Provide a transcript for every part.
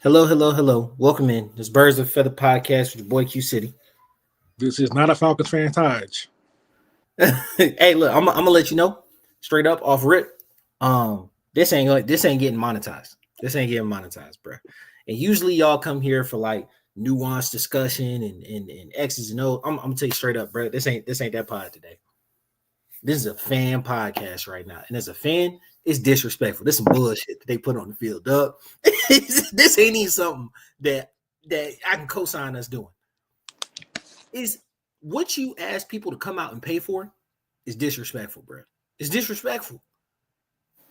Hello, hello, hello. Welcome in. This Birds of Feather podcast with your boy Q City. This is not a Falcons fan, Taj. Hey, look, I'm gonna let you know straight up off rip. This ain't getting monetized. This ain't getting monetized, bro. And usually y'all come here for like nuanced discussion and X's and O's. I'm gonna tell you straight up, bro. This ain't that pod today. This is a fan podcast right now, and as a fan, it's disrespectful. This is some bullshit that they put on the field, dog. This ain't even something that I can co-sign us doing. Is what you ask people to come out and pay for is disrespectful, bro. It's disrespectful.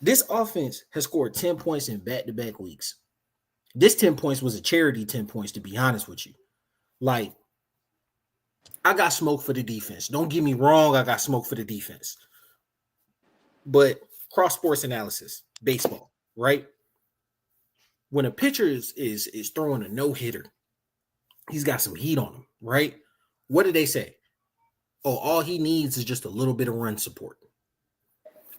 This offense has scored 10 points in back-to-back weeks. This 10 points was a charity 10 points, to be honest with you. Like, I got smoke for the defense. Don't get me wrong, I got smoke for the defense. But cross sports analysis, baseball, right? When a pitcher is throwing a no-hitter, he's got some heat on him, right? What did they say? Oh, all he needs is just a little bit of run support.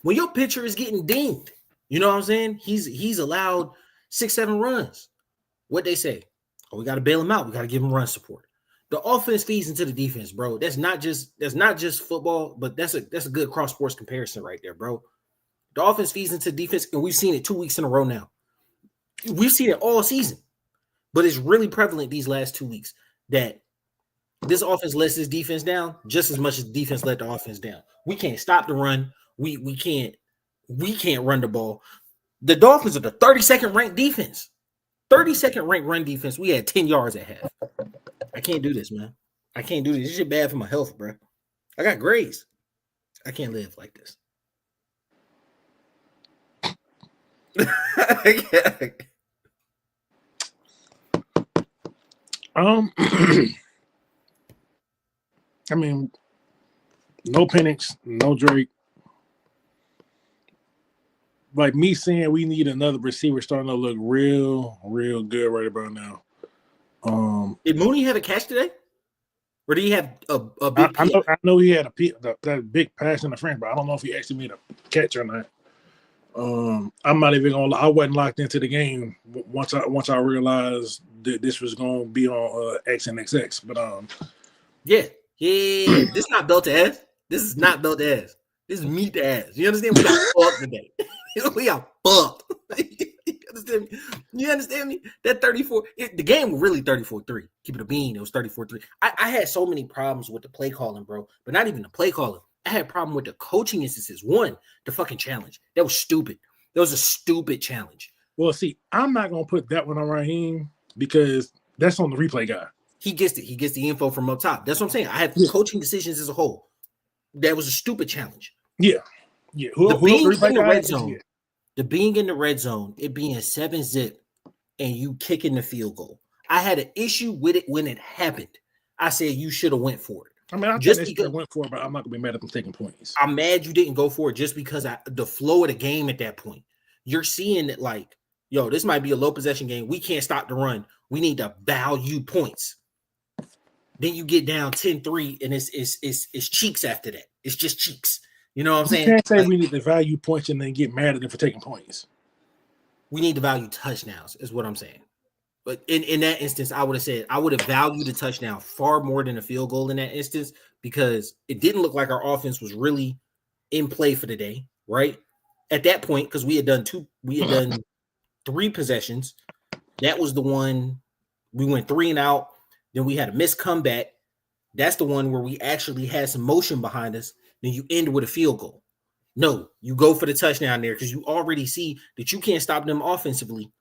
When your pitcher is getting dinged, you know what I'm saying? He's allowed 6-7 runs. What they say? Oh, we got to bail him out. We got to give him run support. The offense feeds into the defense, bro. That's not just football, but that's a good cross sports comparison right there, bro. The offense feeds into defense, and we've seen it 2 weeks in a row now. We've seen it all season, but it's really prevalent these last 2 weeks that this offense lets this defense down just as much as defense let the offense down. We can't stop the run. We can't run the ball. The Dolphins are the 32nd ranked defense. 32nd ranked run defense. We had 10 yards at half. I can't do this, man. I can't do this. This shit bad for my health, bro. I got grades. I can't live like this. I mean, no Penix, no Drake. Like me saying we need another receiver starting to look real good right about now. Did Mooney have a catch today? Or did he have a big I know he had that big pass in the front, but I don't know if he actually made a catch or not. I'm not even gonna lie. I wasn't locked into the game once I realized that this was gonna be on X and XX. But yeah. This is not built to ass. This is not built to ass. This is meat to ass. You understand? We got fucked today. We got fucked. You understand me? That 34, the game was really 34-3. Keep it a bean. It was 34-3. I had so many problems with the play calling, bro. But not even the play calling. I had a problem with the coaching instances. One, the fucking challenge. That was stupid. That was a stupid challenge. Well, see, I'm not gonna put that one on Raheem because that's on the replay guy. He gets it. He gets the info from up top. That's what I'm saying. I have coaching decisions as a whole. That was a stupid challenge. Yeah. The being in the red zone. Yeah. The being in the red zone, it being 7-zip, and you kicking the field goal. I had an issue with it when it happened. I said you should have went for it. I mean, I just because went for it, but I'm not gonna be mad at them taking points. I'm mad you didn't go for it just because the flow of the game at that point. You're seeing that like, yo, this might be a low possession game. We can't stop the run. We need to value points. Then you get down 10-3, and it's cheeks after that. It's just cheeks. You know what I'm saying? You can't say we need to value points and then get mad at them for taking points. We need to value touchdowns, is what I'm saying. But in that instance, I would have valued the touchdown far more than a field goal in that instance because it didn't look like our offense was really in play for the day, right? At that point, because we had done 3 possessions. That was the one we went 3 and out. Then we had a missed comeback. That's the one where we actually had some motion behind us. Then you end with a field goal. No, you go for the touchdown there because you already see that you can't stop them offensively.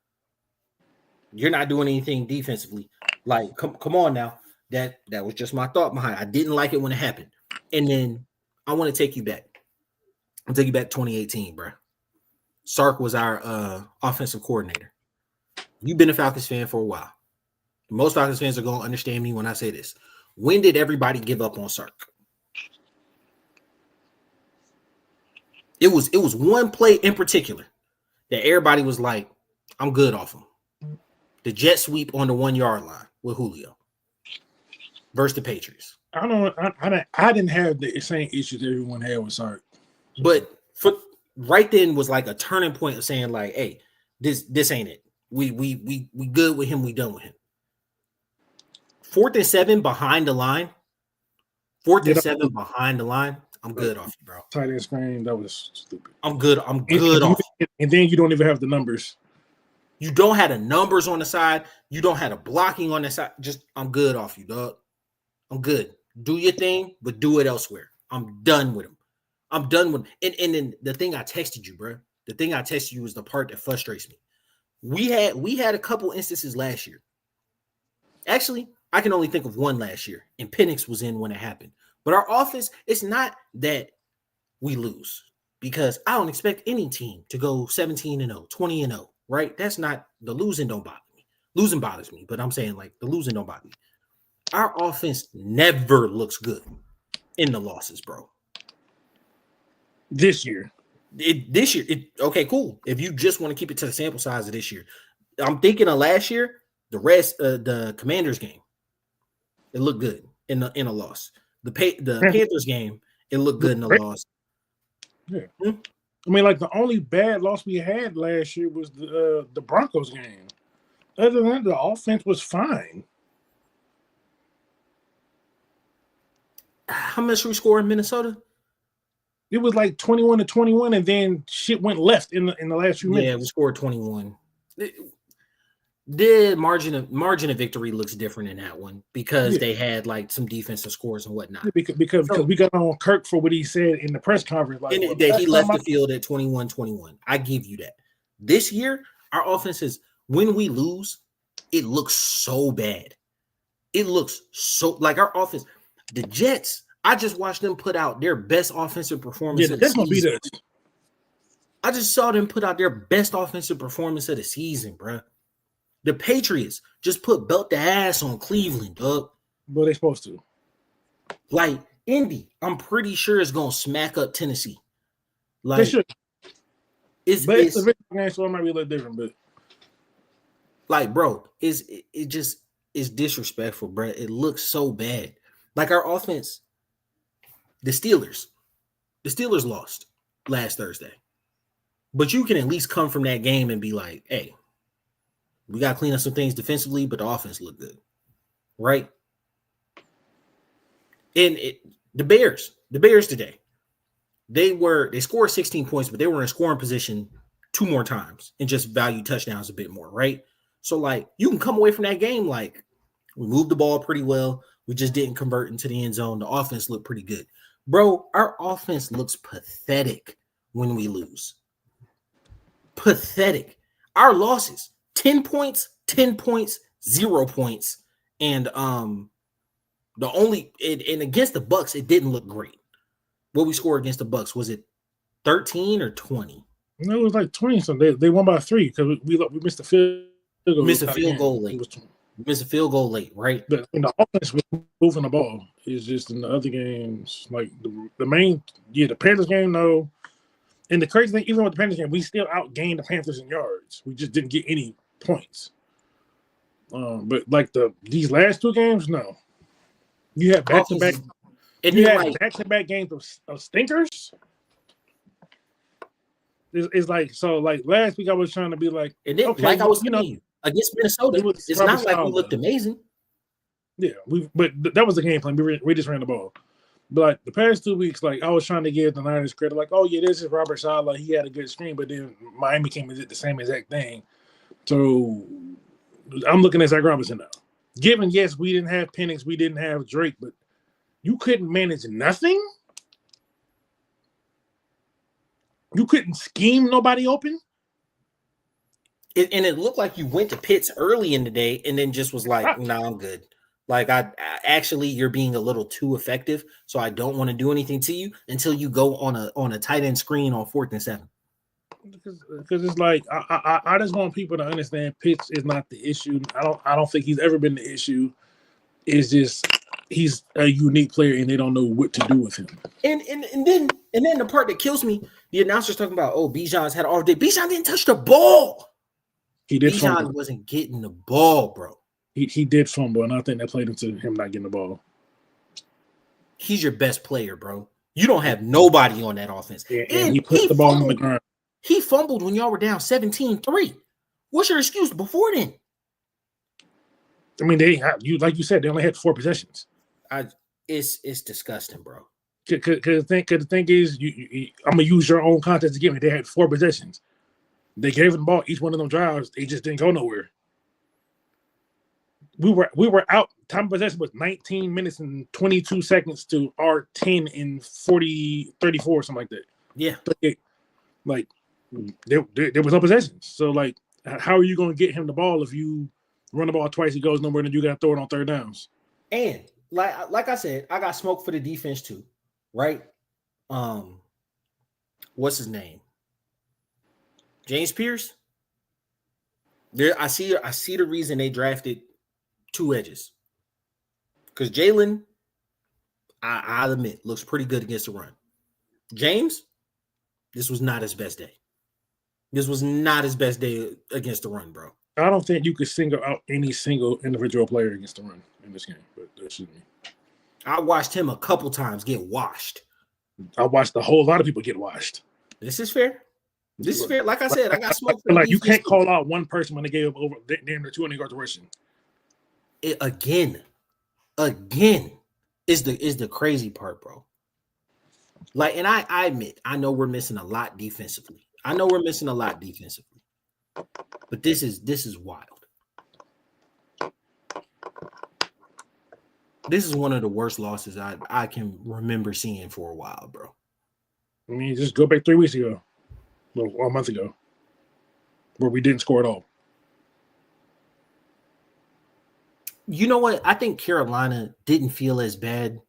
You're not doing anything defensively. Like, come on now. That was just my thought behind it. I didn't like it when it happened. And then I want to take you back. I'll take you back to 2018, bro. Sark was our offensive coordinator. You've been a Falcons fan for a while. Most Falcons fans are going to understand me when I say this. When did everybody give up on Sark? It was one play in particular that everybody was like, I'm good off him. The jet sweep on the 1-yard line with Julio versus the Patriots. I don't know. I didn't have the same issues everyone had with Sark. But right then was like a turning point of saying like, hey, this ain't it. We good with him. We done with him. 4th and 7 behind the line. 4th and 7 behind the line. I'm good off you, bro. Tight end screen. That was stupid. I'm good off. And then you don't even have the numbers. You don't have the numbers on the side. You don't have the blocking on the side. Just I'm good off you, dog. I'm good. Do your thing, but do it elsewhere. I'm done with him. I'm done with him. And then the thing I texted you, bro. The thing I texted you was the part that frustrates me. We had a couple instances last year. Actually, I can only think of one last year, and Penix was in when it happened. But our offense, it's not that we lose, because I don't expect any team to go 17-0, 20-0, right? That's not the losing don't bother me. Losing bothers me, but I'm saying like the losing don't bother me. Our offense never looks good in the losses, bro. This year. Okay, cool. If you just want to keep it to the sample size of this year, I'm thinking of last year, the Commanders game. It looked good in a loss. The Panthers game, it looked good in the loss. Yeah. I mean, like the only bad loss we had last year was the Broncos game. Other than that, the offense was fine. How much we score in Minnesota? It was like 21-21, and then shit went left in the last few minutes. Yeah, we scored 21. The margin of victory looks different in that one because they had like some defensive scores and whatnot. Yeah, because we got on Kirk for what he said in the press conference. Like, that he left the field at 21-21. I give you that. This year, our offense is, when we lose, it looks so bad. It looks so like our offense. The Jets, I just watched them put out their best offensive performance. Yeah, that's gonna be the. I just saw them put out their best offensive performance of the season, bro. The Patriots just put belt the ass on Cleveland, dog. But they're supposed to. Like Indy, I'm pretty sure it's gonna smack up Tennessee. Like they should. It's a victory game, so it might be a little different, but like, bro, it just is disrespectful, bro. It looks so bad. Like our offense, the Steelers lost last Thursday. But you can at least come from that game and be like, hey, we got to clean up some things defensively, but the offense looked good, right? And the Bears today, they scored 16 points, but they were in scoring position 2 more times and just value touchdowns a bit more, right? So, like, you can come away from that game like, we moved the ball pretty well. We just didn't convert into the end zone. The offense looked pretty good. Bro, our offense looks pathetic when we lose. Pathetic. Our losses, 10 points, 0 points. And against the Bucs, it didn't look great. What we scored against the Bucs, was it 13 or 20? No, it was like 20. So they won by 3 because we missed the field goal. Missed a field goal late. Missed a field goal late, right? But in the offense was moving the ball. It's just in the other games, like the Panthers game, no. And the crazy thing, even with the Panthers game, we still outgained the Panthers in yards. We just didn't get any points. But like these last 2 games, no. You have back-to-back. And you have back-to-back games of stinkers. It's like, so like last week I was trying to be like, and then, okay, like I was telling you, against Minnesota, it's not like we looked amazing. Yeah, but that was the game plan. We just ran the ball. But like the past 2 weeks, like I was trying to give the Niners credit, like, oh yeah, this is Robert Saleh. He had a good screen, but then Miami came and did the same exact thing. So I'm looking at Zach Robinson now. Given, yes, we didn't have Penix, we didn't have Drake, but you couldn't manage nothing. You couldn't scheme nobody open. And it looked like you went to Pitts early in the day and then just was like, "No, I'm good." Like, actually, you're being a little too effective, so I don't want to do anything to you until you go on a tight end screen on 4th and 7. Because it's like I just want people to understand Pitts is not the issue. I don't think he's ever been the issue. It's just he's a unique player and they don't know what to do with him. And then the part that kills me, the announcer's talking about, oh, Bijan's had all day. Bijan didn't touch the ball. He did. Bijan wasn't getting the ball, bro. He did fumble, and I think that played into him not getting the ball. He's your best player, bro. You don't have nobody on that offense. And he put the ball on the ground. He fumbled when y'all were down 17-3. What's your excuse before then? I mean, like you said, they only had 4 possessions. It's disgusting, bro. Because the thing is, I'm gonna use your own context again. They had 4 possessions. They gave them the ball each one of them drives. They just didn't go nowhere. We were out. Time of possession was 19 minutes and 22 seconds to our 10 and 34, something like that. Yeah. Like there was no possessions. So like, how are you going to get him the ball if you run the ball twice, he goes nowhere, and you got to throw it on 3rd downs? And like I said, I got smoke for the defense too, right? What's his name? James Pierce. There, I see the reason they drafted 2 edges. Because Jalen, I'll admit, looks pretty good against the run. James, this was not his best day. This was not his best day against the run, bro. I don't think you could single out any single individual player against the run in this game, but that's just me. I watched him a couple times get washed. I watched a whole lot of people get washed. This is fair. This is fair. Like I said, I got smoke. Like you can't call out one person when they gave up over damn near 200 yards rushing. Again, is the crazy part, bro. Like, and I admit, I know we're missing a lot defensively. But this is wild. This is one of the worst losses I can remember seeing for a while, bro. I mean, just go back 3 weeks ago, or a month ago, where we didn't score at all. You know what? I think Carolina didn't feel as bad,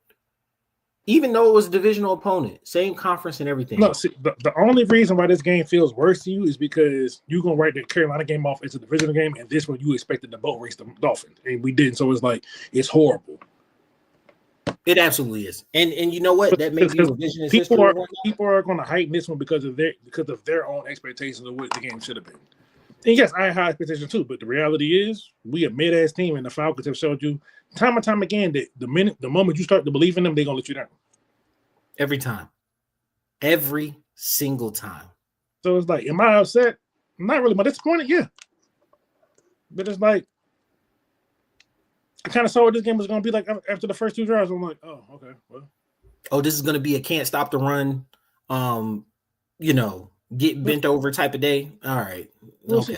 even though it was a divisional opponent, same conference and everything. No, see, the only reason why this game feels worse to you is because you're going to write the Carolina game off as a divisional game, and this one you expected to boat race the Dolphins, and we didn't. So it's like, it's horrible. It absolutely is. And you know what? That makes you revisionist history. People are going to heighten this one because of their own expectations of what the game should have been. And yes, I had high expectations too, but the reality is we a mid-ass team, and the Falcons have showed you time and time again that the moment you start to believe in them, they're going to let you down. Every time. Every single time. So it's like, am I upset? Not really. Am I disappointed? Yeah. But it's like, I kind of saw what this game was going to be like after the first 2 drives. I'm like, oh, okay, well. Oh, this is going to be a can't stop the run, get bent over type of day. All right. Well, okay.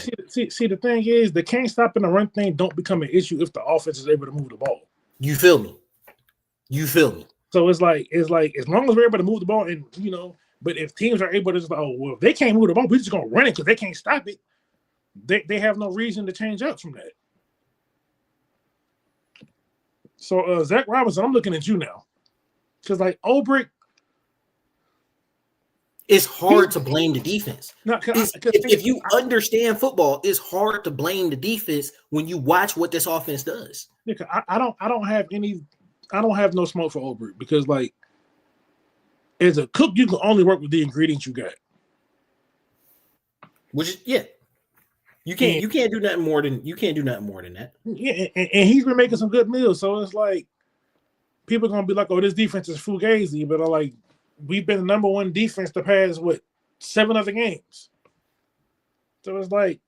See, the thing is, the can't stop in the run thing don't become an issue if the offense is able to move the ball. You feel me? So it's like as long as we're able to move the ball, and but if teams are able to just if they can't move the ball, we're just gonna run it because they can't stop it. They have no reason to change up from that. So Zach Robinson, I'm looking at you now, because like Ulbrich. It's hard to blame the defense. If you understand football, it's hard to blame the defense when you watch what this offense does. I don't have no smoke for Ulbrich because, like, as a cook, you can only work with the ingredients you got. Which is you can't do nothing more than that. Yeah, and he's been making some good meals, so it's like people are gonna be like, "Oh, this defense is fugazi," but I'm like, we've been the number 1 defense the past 7 other games. So it's like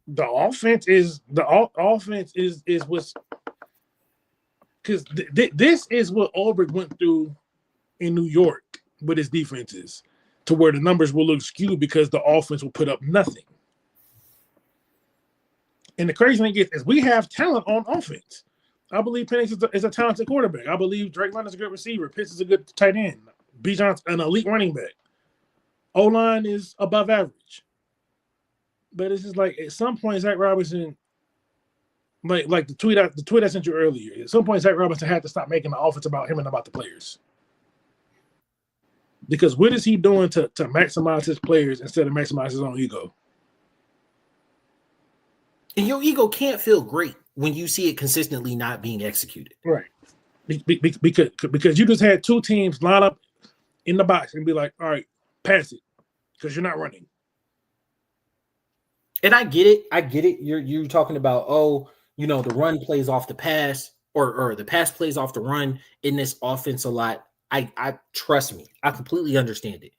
the offense is what's because this is what Ulbrich went through in New York with his defenses, to where the numbers will look skewed because the offense will put up nothing. And the crazy thing is we have talent on offense. I believe Penix is a talented quarterback. I believe Drake London's a good receiver. Pitts is a good tight end. Bijan's an elite running back. O-line is above average. But it's just like at some point, Zach Robinson, like the tweet I sent you earlier, at some point, Zach Robinson had to stop making the offense about him and about the players. Because what is he doing to maximize his players instead of maximize his own ego? And your ego can't feel great when you see it consistently not being executed. Right. Because you just had 2 teams line up in the box and be like, all right, pass it, because you're not running. And I get it. You're talking about, the run plays off the pass or the pass plays off the run in this offense a lot. I trust me. I completely understand it.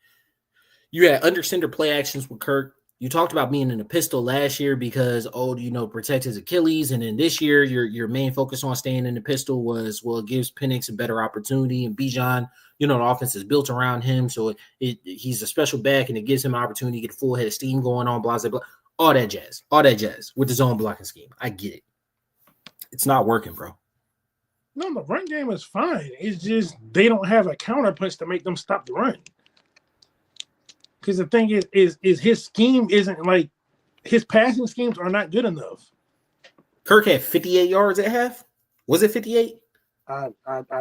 You had under center play actions with Kirk. You talked about being in a pistol last year because protect his Achilles, and then this year your main focus on staying in the pistol was it gives Penix a better opportunity, and Bijan, the offense is built around him, so he's a special back, and it gives him an opportunity to get a full head of steam going on, blah blah blah, all that jazz with his own blocking scheme. I get it. It's not working, bro. No, the run game is fine. It's just they don't have a counterpunch to make them stop the run. Because the thing is his scheme isn't like his passing schemes are not good enough. Kirk had 58 yards at half. Was it 58? I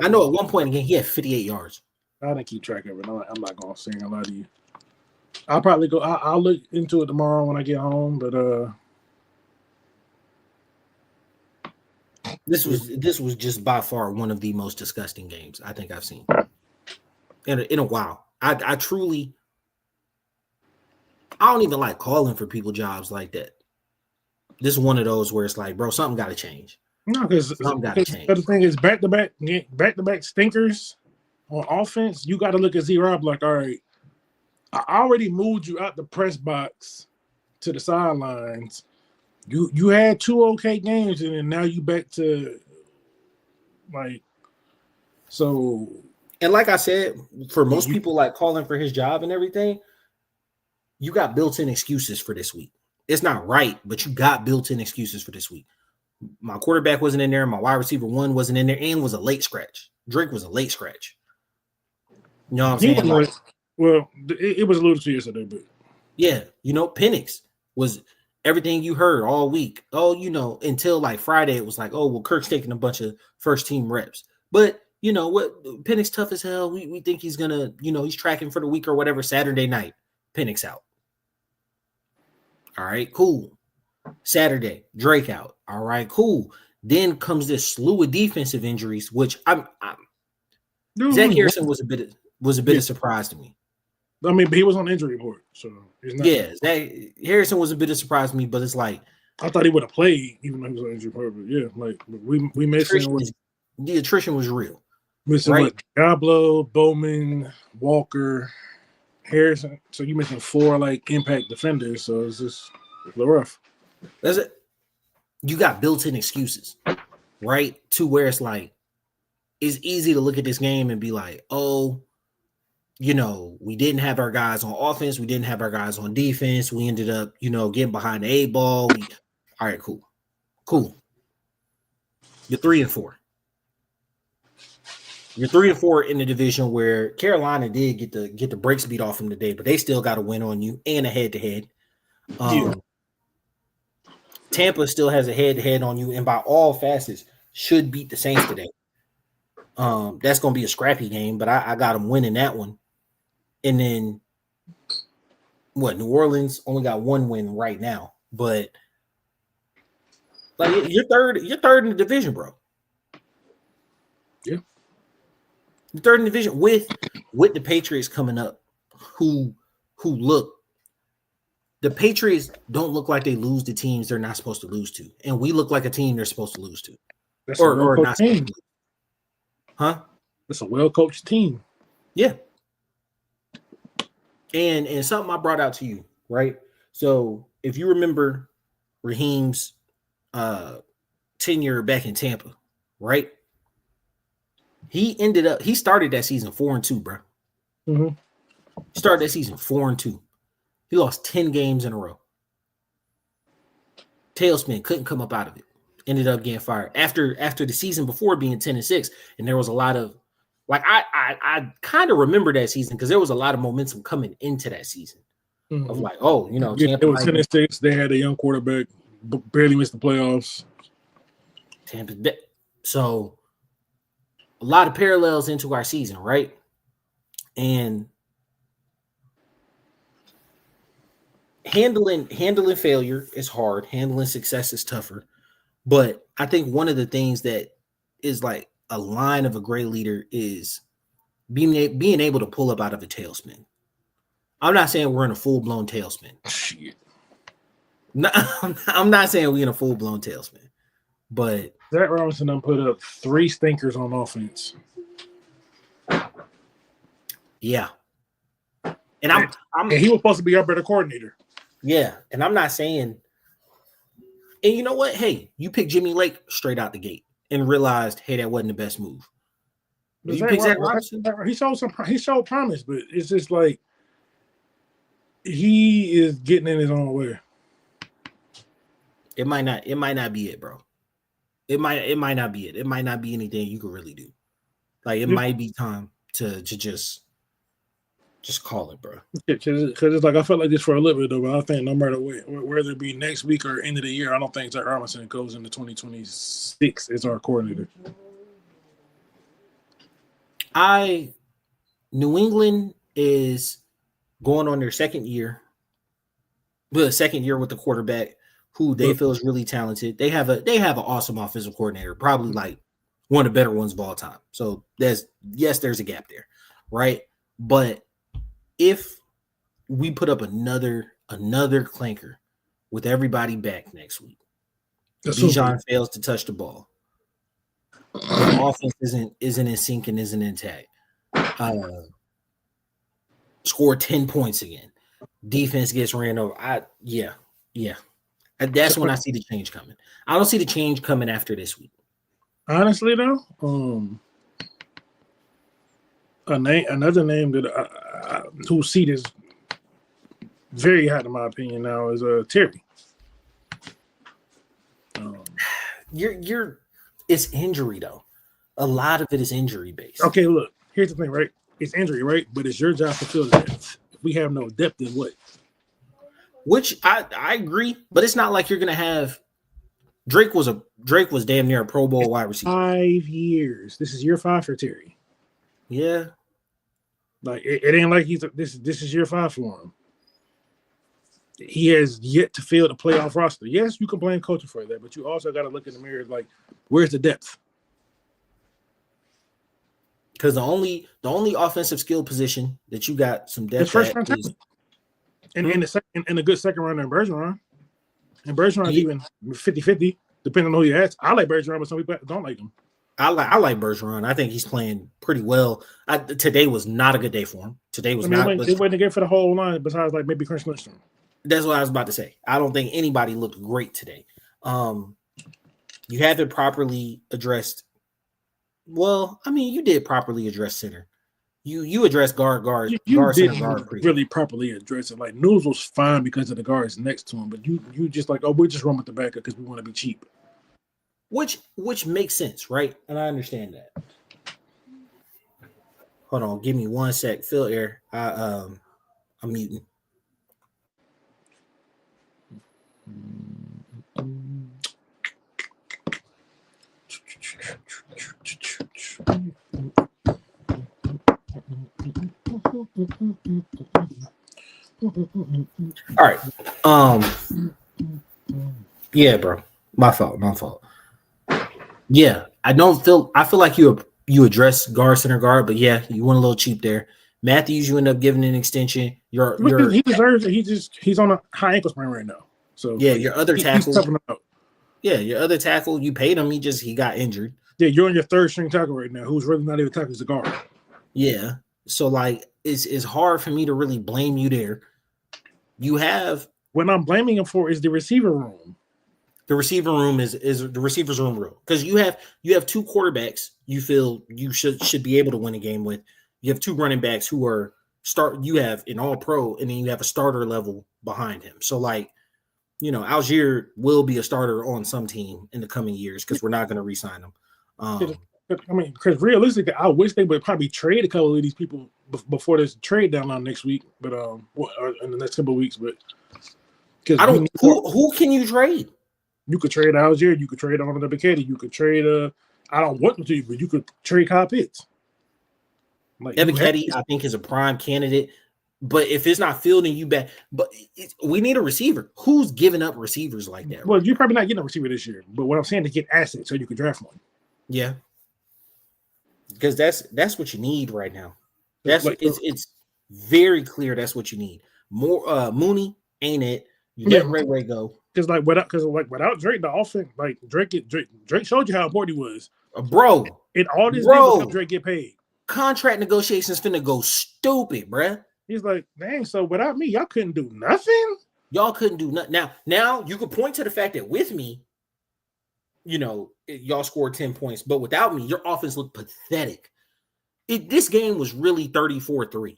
know at one point again he had 58 yards. I didn't keep track of it. I'm not gonna sing a lot to you. I'll probably go. I'll look into it tomorrow when I get home. But this was just by far one of the most disgusting games I think I've seen in a while. I truly. I don't even like calling for people jobs like that. This is one of those where it's like, bro, something got to change. No, because the thing is, back to back stinkers on offense. You got to look at Z-Rob like, all right, I already moved you out the press box to the sidelines. You had 2 okay games, and then now you back to like so. And like I said, for most people, like calling for his job and everything. You got built-in excuses for this week. It's not right, but you got built-in excuses for this week. My quarterback wasn't in there. My wide receiver 1 wasn't in there and was a late scratch. Drake was a late scratch. You know what I'm saying? Like, well, it was a little too yesterday, but yeah, Penix was everything you heard all week. Oh, until like Friday, it was like, oh, well, Kirk's taking a bunch of first-team reps. But you know what? Penix tough as hell. We think he's gonna, he's tracking for the week or whatever. Saturday night, Penix out. All right, cool. Saturday, Drake out. All right, cool. Then comes this slew of defensive injuries, which Zach Harrison was a bit of a surprise to me. I mean, but he was on the injury report, so Zach Harrison was a bit of a surprise to me. But it's like I thought he would have played even though he was on injury report. But yeah, like we missing the attrition was real. Missing right? What, Diablo, Bowman, Walker, Harrison. So you missing 4 like impact defenders. So it's just a little rough. That's it. You got built-in excuses, right? To where it's like, it's easy to look at this game and be like, oh, we didn't have our guys on offense. We didn't have our guys on defense. We ended up, getting behind the 8 ball. All right, cool. You're 3-4. You're 3-4 in the division where Carolina did get the brakes beat off them today, but they still got a win on you and a head-to-head. Tampa still has a head-to-head on you, and by all facets should beat the Saints today. That's going to be a scrappy game, but I got them winning that one. And then, New Orleans only got 1 win right now, but like you're third in the division, bro. Yeah. The third in the division with the Patriots coming up, who look. The Patriots don't look like they lose to teams they're not supposed to lose to, and we look like a team they're supposed to lose to, That's or not team. Huh? That's a well-coached team. Yeah. And something I brought out to you, right? So if you remember Raheem's tenure back in Tampa, right? He started that season 4-2, bro. Mm-hmm. Started that season 4-2. He lost 10 games in a row. Tailspin, couldn't come up out of it. Ended up getting fired after the season before being 10-6. And there was a lot of I kind of remember that season because there was a lot of momentum coming into that season. Mm-hmm. Of like, Tampa, it was 10-6. They had a young quarterback, barely missed the playoffs. Tampa. So a lot of parallels into our season, right? And handling failure is hard. Handling success is tougher. But I think one of the things that is like a line of a great leader is being able to pull up out of a tailspin. I'm not saying we're in a full-blown tailspin. Shit. No, I'm not saying we're in a full-blown tailspin. But Zach Robinson done put up 3 stinkers on offense. Yeah. And he was supposed to be our better coordinator. Yeah, and I'm not saying. And you know what? Hey, you picked Jimmy Lake straight out the gate and realized, hey, that wasn't the best move. You picked Zach Robinson. He showed promise, but it's just like he is getting in his own way. It might not be it, bro. It might not be it. It might not be anything you can really do. Like it might be time to just call it, bro. Because it's like I felt like this for a little bit though, but I think no matter what, whether it be next week or end of the year, I don't think Zach Robinson goes into 2026 as our coordinator. New England is going on their second year. The second year with the quarterback who they feel is really talented. They have an awesome offensive coordinator, probably like one of the better ones of all time. So there's a gap there, right? But if we put up another clanker with everybody back next week, Bijan fails to touch the ball. The offense isn't in sync and isn't intact. Score 10 points again. Defense gets ran over. Yeah. That's when I see the change coming. I don't see the change coming after this week. Honestly, though, another name that whose seat is very hot in my opinion now is Terry. It's injury though. A lot of it is injury based. Okay, look. Here's the thing, right? It's injury, right? But it's your job to fill the depth. If we have no depth, then what? Which I agree, but it's not like you're gonna have Drake was damn near a Pro Bowl wide receiver. 5 years. This is year 5 for Terry. Yeah. Like it ain't like this is year 5 for him. He has yet to fill the playoff roster. Yes, you can blame coaching for that, but you also got to look in the mirror like, where's the depth? Because the only offensive skill position that you got some depth first at is in a good second round in Bergeron. And Bergeron's even 50-50, depending on who you ask. I like Bergeron, but some people don't like him. I like Bergeron. I think he's playing pretty well. Today was not a good day for him. Today was not. It wasn't good for the whole line, besides like maybe Chris Lindstrom. That's what I was about to say. I don't think anybody looked great today. You haven't properly addressed. Well, I mean, you did properly address center. You addressed guard, center, guard. Really properly address it. Like News was fine because of the guards next to him, but you just like, we'll just run with the backup because we want to be cheap. Which makes sense, right? And I understand that. Hold on, give me 1 sec. Phil air. I'm muting. All right. Yeah, bro. My fault. Yeah, I feel like you address guard, center, guard, but yeah, you went a little cheap there. Matthews, you end up giving an extension. He deserves it. He's on a high ankle sprain right now. So yeah, your other tackle. Yeah, your other tackle, you paid him. He got injured. Yeah, you're on your third string tackle right now, who's really not even tackling as a guard. Yeah. So like it's hard for me to really blame you there. You have what I'm blaming him for is the receiver room. The receiver room is the receiver's room real. Because you have two quarterbacks you feel you should be able to win a game with. You have two running backs who are you have an all pro, and then you have a starter level behind him. So like, Algier will be a starter on some team in the coming years because we're not going to re-sign him. I mean, because realistically, I wish they would probably trade a couple of these people before this trade deadline next week, but in the next couple of weeks. But who can you trade? You could trade Algier, you could trade Arnold Ebiketie, you could trade I don't want them to, but you could trade Kyle Pitts. Like Ebiketie, I think, is a prime candidate. But if it's not fielding you back, we need a receiver. Who's giving up receivers like that? Well, you're probably not getting a receiver this year. But what I'm saying is get assets so you can draft one. Yeah, because that's what you need right now. It's very clear that's what you need. More Mooney ain't it? You let Ray go. Because without Drake, the offense Drake showed you how important he was, bro. And all this help Drake get paid. Contract negotiations finna go stupid, bruh. He's like, dang. So without me, y'all couldn't do nothing. Y'all couldn't do nothing. Now you could point to the fact that with me, y'all scored 10 points, but without me, your offense looked pathetic. This game was really 34-3.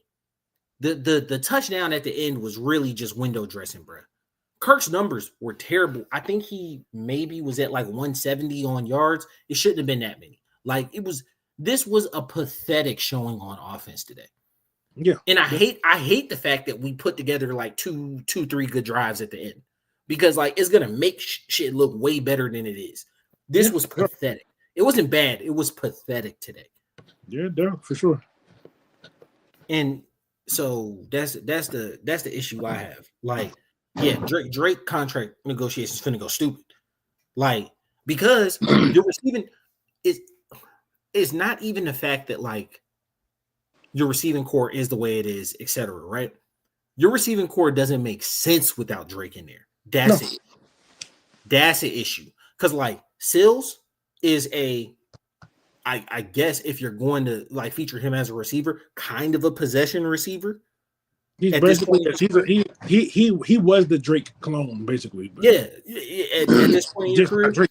The touchdown at the end was really just window dressing, bro. Kirk's numbers were terrible. I think he maybe was at like 170 on yards. It shouldn't have been that many. Like this was a pathetic showing on offense today. Yeah. And I hate the fact that we put together like two, 3 good drives at the end, because like it's gonna make shit look way better than it is. This was pathetic. It wasn't bad. It was pathetic today. Yeah, for sure. And so that's the issue I have. Like, yeah, Drake contract negotiations finna go stupid. Like, because you're receiving it's not even the fact that like your receiving core is the way it is, etc. Right? Your receiving core doesn't make sense without Drake in there. That's it. That's an issue. Because like Sills is I guess if you're going to like feature him as a receiver, kind of a possession receiver. He's basically he was the Drake clone, basically. But yeah, at this point in your career,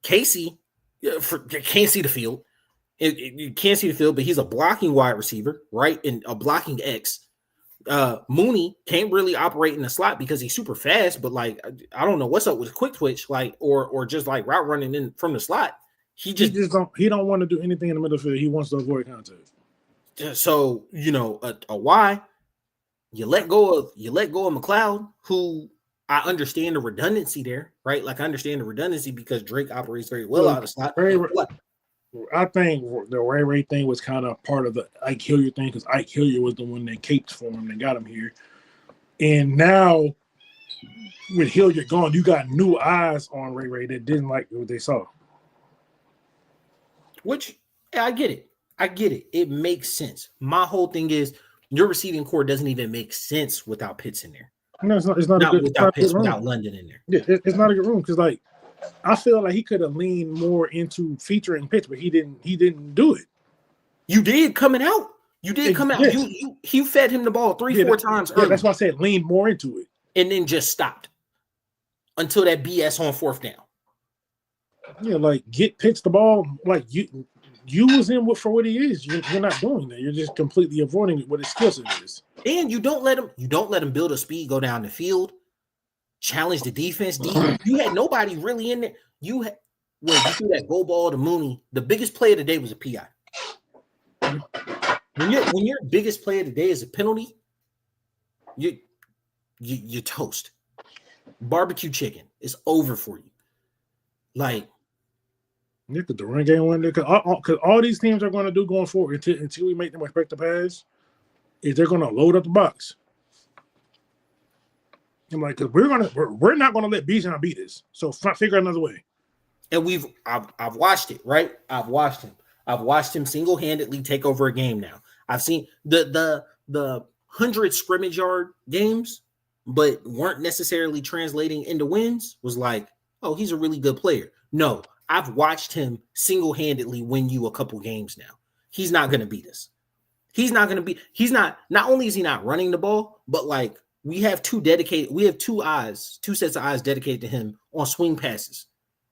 Casey can't see the field. You can't see the field, but he's a blocking wide receiver, right? And a blocking X. Mooney can't really operate in the slot because he's super fast, but like I don't know what's up with quick twitch, like or just like route running in from the slot. He don't want to do anything in the middle field. He wants to avoid contact. So a Y, you let go of McLeod, who I understand the redundancy there, right? Like I understand the redundancy because Drake operates very well out of slot. I think the Ray thing was kind of part of the Ike Hilliard thing because Ike Hilliard was the one that caped for him and got him here. And now with Hilliard gone, you got new eyes on Ray that didn't like what they saw. Which I get it. It makes sense. My whole thing is your receiving core doesn't even make sense without Pitts in there. No, it's not without Pitts, without London in there. Yeah, it's not a good room because like I feel like he could have leaned more into featuring Pitts, but he didn't do it. You did coming out. You did come out. You fed him the ball 3-4 times early. That's why I said lean more into it. And then just stopped until that BS on 4th down. Yeah, like get Pitts the ball, like you use him for what he is. You're not doing that. You're just completely avoiding what his skill set is. And you don't let him build a speed, go down the field, challenge the defense. You had nobody really in there. You threw that goal ball to Mooney. The biggest play of the day was a PI. When your biggest play of the day is a penalty, you're toast. Barbecue chicken is over for you. Like. Nick, the run game one because all these teams are going to do going forward until we make them respect the pass is they're going to load up the box. I'm like, because we're not going to let Bijan beat us. So figure out another way. And I've watched it, right? I've watched him single-handedly take over a game now. I've seen the 100 scrimmage yard games, but weren't necessarily translating into wins. Was like, oh, he's a really good player. No. I've watched him single-handedly win you a couple games now. He's not going to beat us. Not only is he not running the ball, but like we have two sets of eyes dedicated to him on swing passes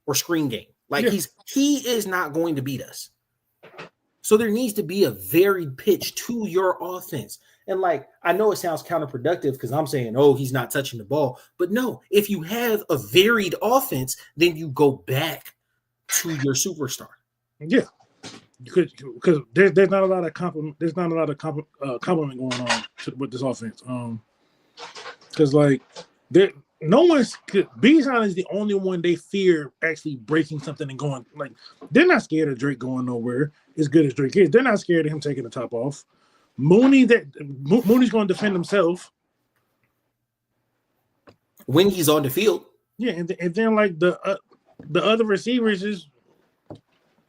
or screen game. Like he is not going to beat us. So there needs to be a varied pitch to your offense. And like, I know it sounds counterproductive because I'm saying, oh, he's not touching the ball. But no, if you have a varied offense, then you go back to your superstar. Yeah, because there's not a lot of compliment. There's not a lot of compliment going on with this offense. Because like Bijan is the only one they fear actually breaking something and going. Like they're not scared of Drake going nowhere as good as Drake is. They're not scared of him taking the top off. Mooney's going to defend himself when he's on the field. Yeah, and then like the other receivers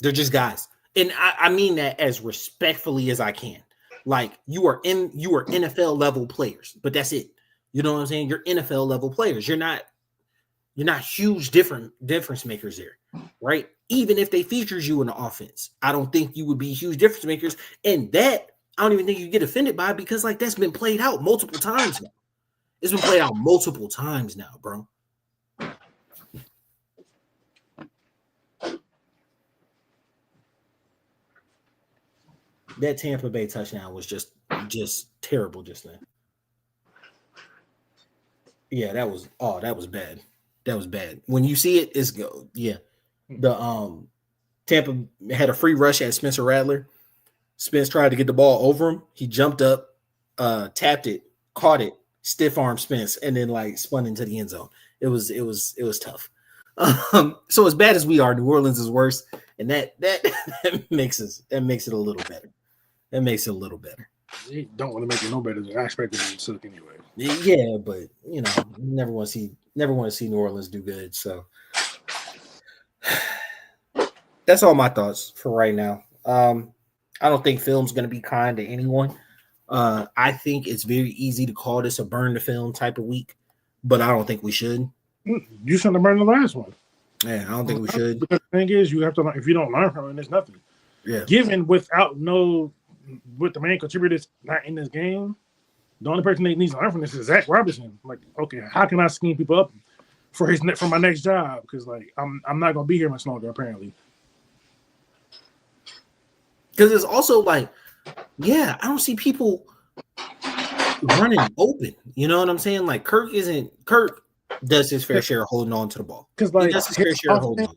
they're just guys. And I mean that as respectfully as I can. Like you are NFL level players, but that's it. You know what I'm saying? You're NFL level players. You're not huge difference makers there, right? Even if they features you in the offense, I don't think you would be huge difference makers. And that I don't even think you get offended by because like that's been played out multiple times now. It's been played out multiple times now, bro. That Tampa Bay touchdown was just terrible just then. Yeah, that was bad. That was bad. When you see it, it's go. Yeah. The Tampa had a free rush at Spencer Rattler. Spence tried to get the ball over him. He jumped up, tapped it, caught it, stiff arm Spence, and then like spun into the end zone. It was tough. So as bad as we are, New Orleans is worse, and that makes it a little better. That makes it a little better. You don't want to make it no better. I expected it to suck anyway. Yeah, but you never want to see New Orleans do good. So that's all my thoughts for right now. I don't think film's going to be kind to anyone. I think it's very easy to call this a burn the film type of week, but I don't think we should. You shouldn't have burned the last one. Yeah, I don't think we should. Because the thing is, you have to learn. If you don't learn from it, there's nothing. Yeah. Given with the main contributors not in this game, the only person that needs to learn from this is Zach Robinson. Like, okay, how can I scheme people up for my next job? Because like I'm not gonna be here much longer apparently. Because it's also like, yeah, I don't see people running open. You know what I'm saying? Like Kirk does his fair share of holding on to the ball. Because like he does his fair share of holding on.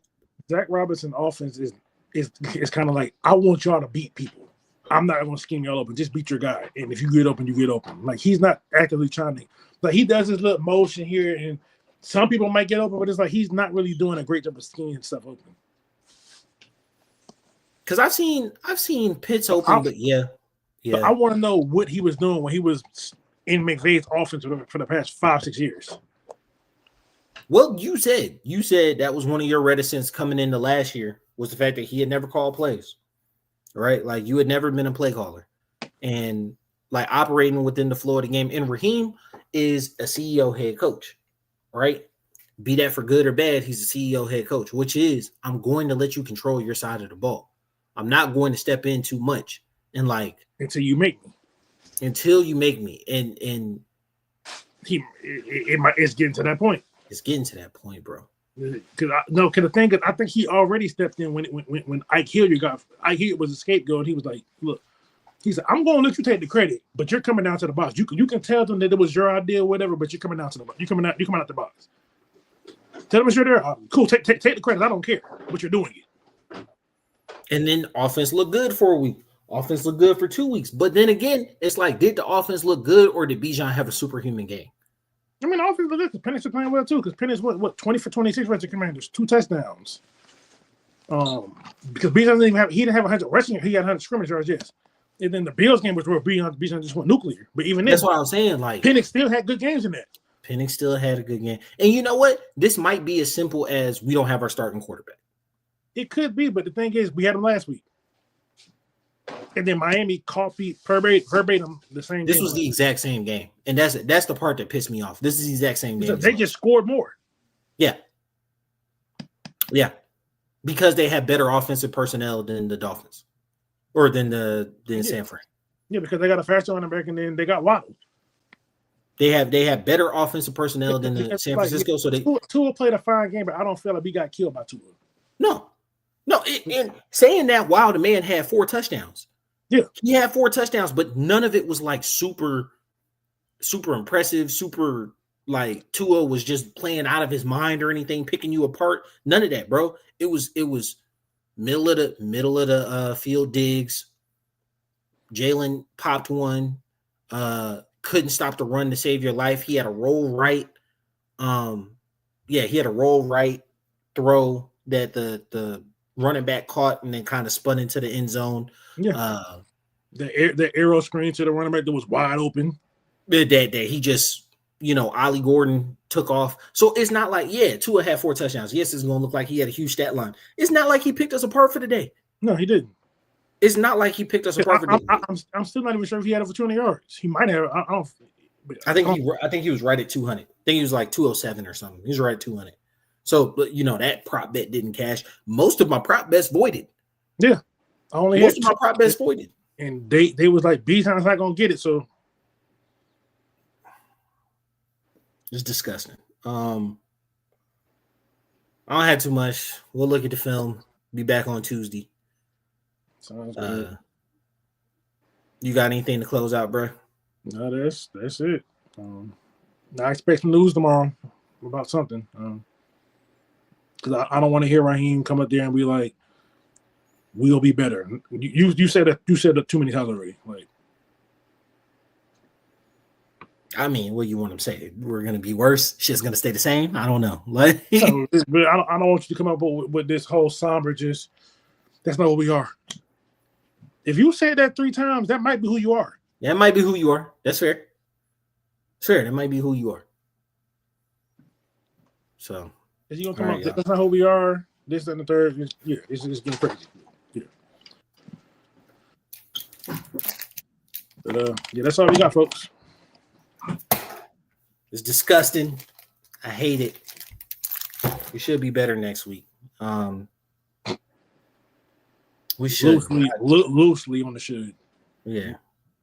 Zach Robinson offense is kind of like, I want y'all to beat people. I'm not going to scheme y'all open. Just beat your guy. And if you get open, you get open. Like, he's not actively trying to. Like, he does his little motion here, and some people might get open, but it's like he's not really doing a great job of scheming stuff open. Because I've seen Pitts open, but yeah. But I want to know what he was doing when he was in McVay's offense for the past 5-6 years. Well, you said that was one of your reticence coming into last year was the fact that he had never called plays. Right? Like you had never been a play caller and like operating within the flow of the game. And Raheem is a CEO head coach, right? Be that for good or bad, he's a CEO head coach, which is I'm going to let you control your side of the ball. I'm not going to step in too much and like until you make me. And it's getting to that point. It's getting to that point, bro. Because the thing is, I think he already stepped in when Ike Hilliard was a scapegoat. And he was like, "Look," he said, "I'm going to let you take the credit, but you're coming down to the box. You can tell them that it was your idea, or whatever, but you're coming down to the box. You're coming out the box. Tell them you're there. Cool. Take the credit. I don't care, but you're doing it." And then offense looked good for a week. Offense looked good for 2 weeks. But then again, it's like, did the offense look good, or did Bijan have a superhuman game? I mean, offense looked good because Penix was playing well too. Because Penix what 20 for 26 versus the Commanders, 2 touchdowns. Because Bijan didn't have 100 rushing. He had 100 scrimmage yards, yes. And then the Bills game was where Bijan just went nuclear. But even that's what I'm saying. Like Penix still had good games in that. Penix still had a good game. And you know what? This might be as simple as we don't have our starting quarterback. It could be, but the thing is, we had him last week. And then Miami copied verbatim the same. This was the exact same game, and that's the part that pissed me off. This is the exact same game. They just scored more. Yeah, because they had better offensive personnel than the Dolphins, or than San Fran. Yeah, because they got a faster running back, and then they got Waddle. They have better offensive personnel than the San Francisco. So Tua played a fine game, but I don't feel like we got killed by Tua. No. And saying that, wow, the man had 4 touchdowns. Yeah, he had 4 touchdowns, but none of it was like super impressive. Super like Tua was just playing out of his mind or anything, picking you apart. None of that, bro. It was middle of the field digs. Jalen popped one. Couldn't stop the run to save your life. He had a roll right. He had a roll right throw that the running back caught and then kind of spun into the end zone. Yeah. The arrow screen to the running back that was wide open. That he just, Ollie Gordon took off. So it's not like, Tua had 4 touchdowns. Yes, it's going to look like he had a huge stat line. It's not like he picked us apart for the day. No, he didn't. It's not like he picked us apart for the day. I'm still not even sure if he had over 200 yards. He might have. I think he was right at 200. I think he was like 207 or something. He was right at 200. So, but that prop bet didn't cash. Most of my prop bets voided. Yeah, most of my prop bets voided, and they was like, Bijan's not gonna get it. So, It's disgusting. I don't have too much. We'll look at the film. Be back on Tuesday. Sounds good. You got anything to close out, bro? No, that's it. I expect some news tomorrow about something. Because I don't want to hear Raheem come up there and be like, "We'll be better." You said that too many times already. Like, I mean, what do you want to say? We're gonna be worse. Shit's gonna stay the same. I don't know. Like, but I don't want you to come up with this whole somber. Just that's not what we are. If you say that 3 times, that might be who you are. That might be who you are. That's fair. Fair. That might be who you are. So, is he gonna come up? That's not who we are. This and the third. Yeah, it's getting crazy. Yeah. But yeah, that's all we got, folks. It's disgusting. I hate it. We should be better next week. We should loosely on the should. Yeah,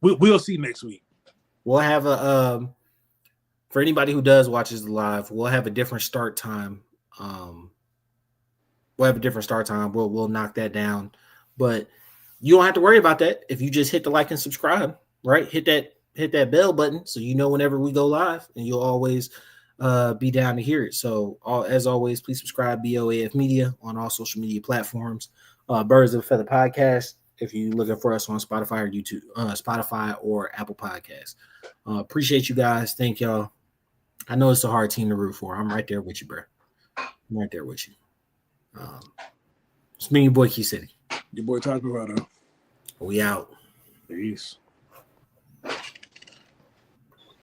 we'll see next week. We'll have a for anybody who does watches the live, we'll have a different start time. We'll knock that down, but you don't have to worry about that if you just hit the like and subscribe. Right, hit that bell button so you know whenever we go live, and you'll always be down to hear it. So, as always, please subscribe BOAF Media on all social media platforms. Birds of a Feather Podcast if you're looking for us on Spotify or YouTube, Spotify or Apple Podcasts. Appreciate you guys. Thank y'all. I know it's a hard team to root for. I'm right there with you, bro. I'm right there with you. It's me, your boy, Key City. Your boy, Todd Bravado. We out. Peace.